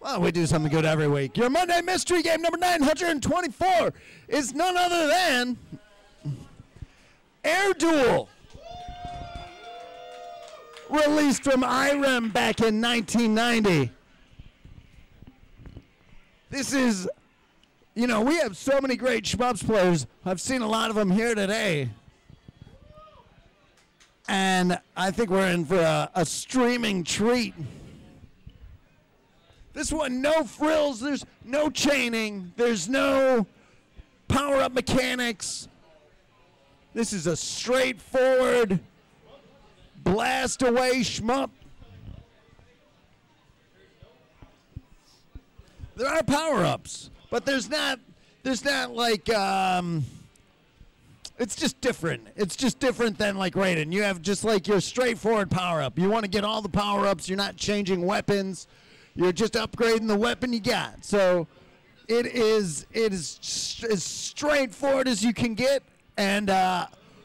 Well, we do something good every week. Your Monday mystery game number 924 is none other than Air Duel. Released from IREM back in 1990. This is, you know, we have so many great shmups players. I've seen a lot of them here today. And I think we're in for a streaming treat. This one, no frills, there's no chaining, there's no power-up mechanics. This is a straightforward blast away shmup. There are power-ups, but there's not like, it's just different. It's just different than like Raiden. You have just like your straightforward power-up. You want to get all the power-ups, you're not changing weapons. You're just upgrading the weapon you got. So it is as straightforward as you can get. And,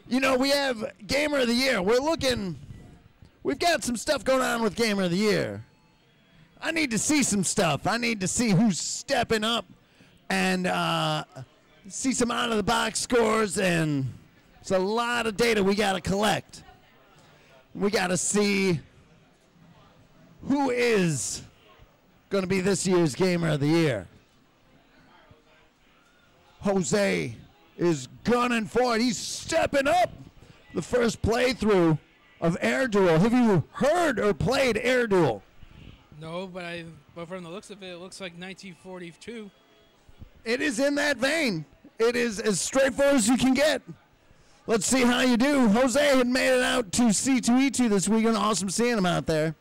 you know, we have Gamer of the Year. We've got some stuff going on with Gamer of the Year. I need to see some stuff. I need to see who's stepping up and see some out-of-the-box scores. And it's a lot of data we got to collect. We got to see who is going to be this year's Gamer of the Year. Jose is gunning for it. He's stepping up. The first playthrough of Air Duel. Have you heard or played Air Duel? No, but from the looks of it, it looks like 1942. It is in that vein. It is as straightforward as you can get. Let's see how you do. Jose had made it out to C2E2 this weekend. Awesome seeing him out there.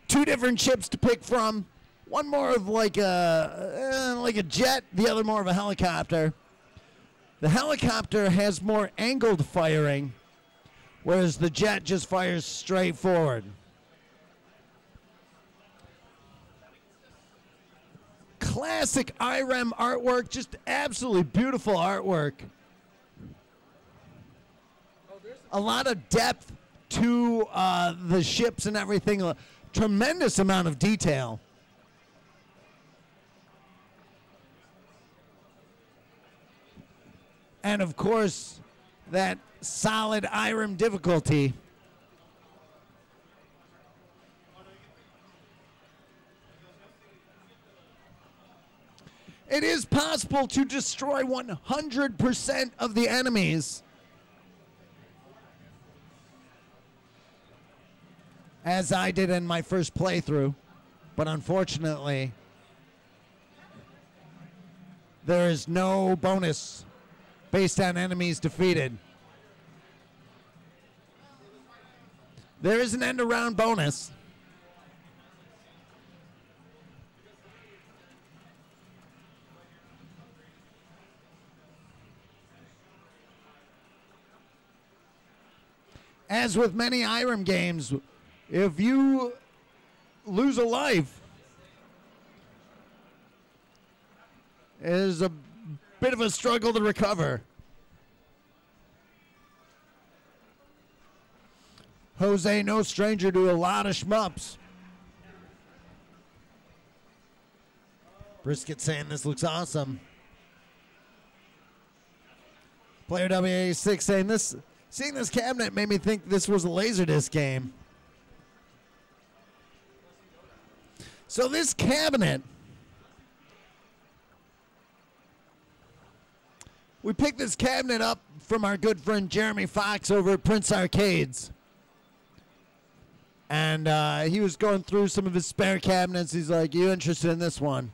Two different ships to pick from. One more of like a jet, the other more of a helicopter. The helicopter has more angled firing, whereas the jet just fires straight forward. Classic IREM artwork, just absolutely beautiful artwork. A lot of depth to the ships and everything. A tremendous amount of detail. And of course, that solid IREM difficulty. It is possible to destroy 100% of the enemies, as I did in my first playthrough, but unfortunately, there is no bonus based on enemies defeated. There is an end-around bonus. As with many IREM games, if you lose a life, it is a bit of a struggle to recover. Jose, no stranger to a lot of shmups. Brisket saying this looks awesome. Player WA6 saying this, seeing this cabinet made me think this was a Laserdisc game. So this cabinet, we picked this cabinet up from our good friend Jeremy Fox over at Prince Arcades. And he was going through some of his spare cabinets. He's like, you interested in this one?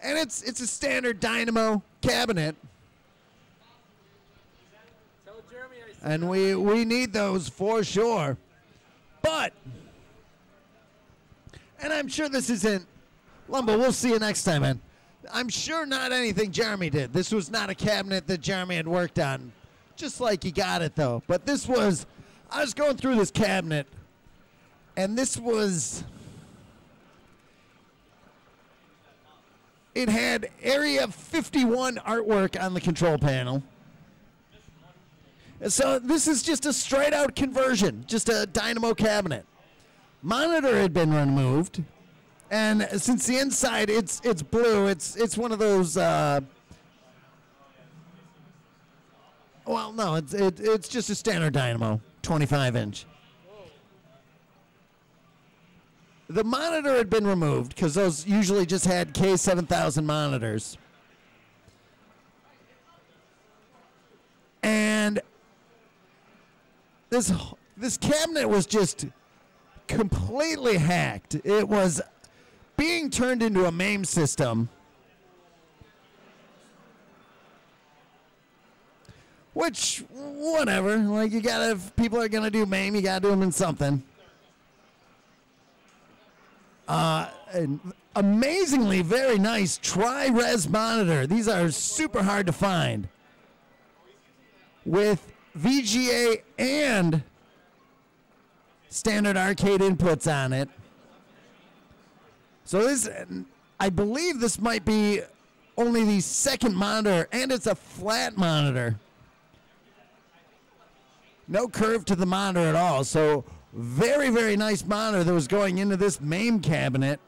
And it's a standard Dynamo cabinet. And we need those for sure. But, and I'm sure this isn't, Lumbo, we'll see you next time, man. I'm sure not anything Jeremy did. This was not a cabinet that Jeremy had worked on. Just like he got it, though. But this was, I was going through this cabinet, and this was, it had Area 51 artwork on the control panel. So this is just a straight out conversion, just a dynamo cabinet. Monitor had been removed, and since the inside it's blue, it's one of those. Well, no, it's just a standard dynamo, 25-inch. The monitor had been removed because those usually just had K7000 monitors, and this cabinet was just completely hacked. It was being turned into a MAME system, which, whatever. Like, you gotta, if people are gonna do MAME, you gotta do them in something. An amazingly very nice tri-res monitor. These are super hard to find, with VGA and standard arcade inputs on it. So this, I believe this might be only the second monitor, and it's a flat monitor. No curve to the monitor at all. So very, very nice monitor that was going into this MAME cabinet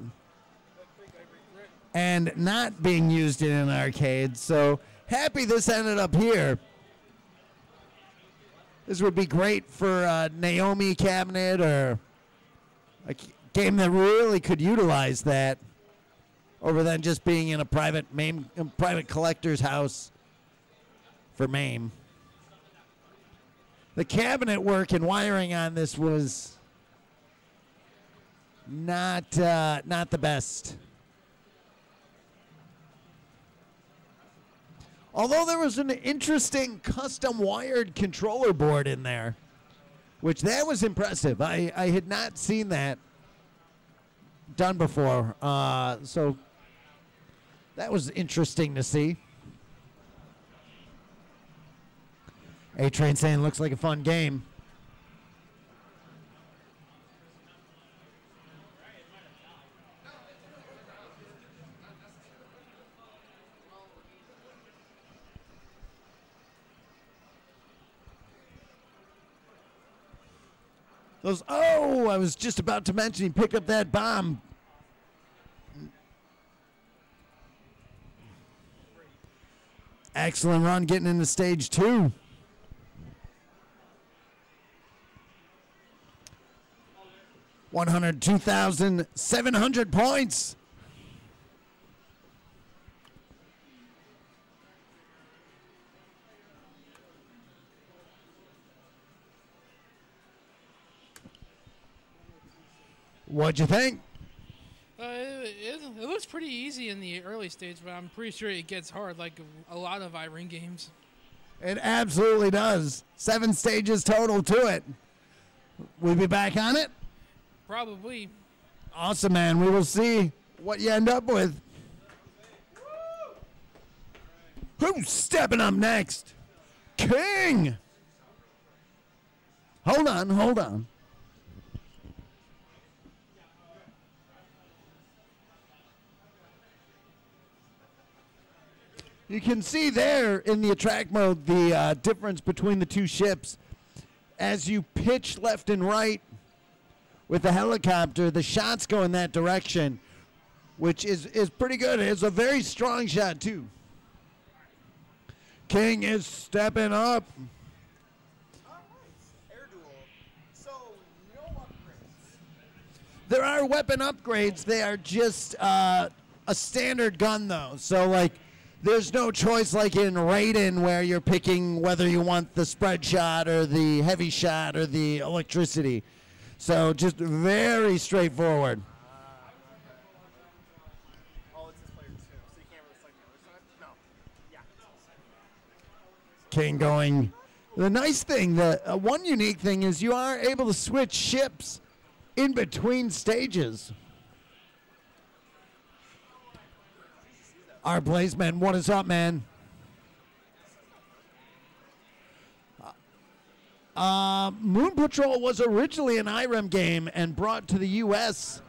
and not being used in an arcade. So happy this ended up here. This would be great for a Naomi cabinet or a game that really could utilize that over than just being in a private MAME, private collector's house for MAME. The cabinet work and wiring on this was not the best. Although there was an interesting custom wired controller board in there, which that was impressive. I had not seen that done before, so that was interesting to see. A-Train saying looks like a fun game. Oh, I was just about to mention he picked up that bomb. Excellent run getting into stage 2. $102,700 points. What'd you think? It looks pretty easy in the early stage, but I'm pretty sure it gets hard like a lot of Irene games. It absolutely does. 7 stages total to it. We'll be back on it? Probably. Awesome, man. We will see what you end up with. Who's stepping up next? King! Hold on. You can see there in the attract mode the difference between the two ships. As you pitch left and right with the helicopter, the shots go in that direction, which is pretty good. It's a very strong shot, too. King is stepping up. Air duel. So, no upgrades. There are weapon upgrades. They are just a standard gun, though. So, like, there's no choice like in Raiden where you're picking whether you want the spread shot or the heavy shot or the electricity. So just very straightforward. Oh, it's this player too, so you can't really select the other side? No. Yeah. King going. The nice thing, the one unique thing is you are able to switch ships in between stages. Our Blazeman, what is up, man? Moon Patrol was originally an IREM game and brought to the U.S.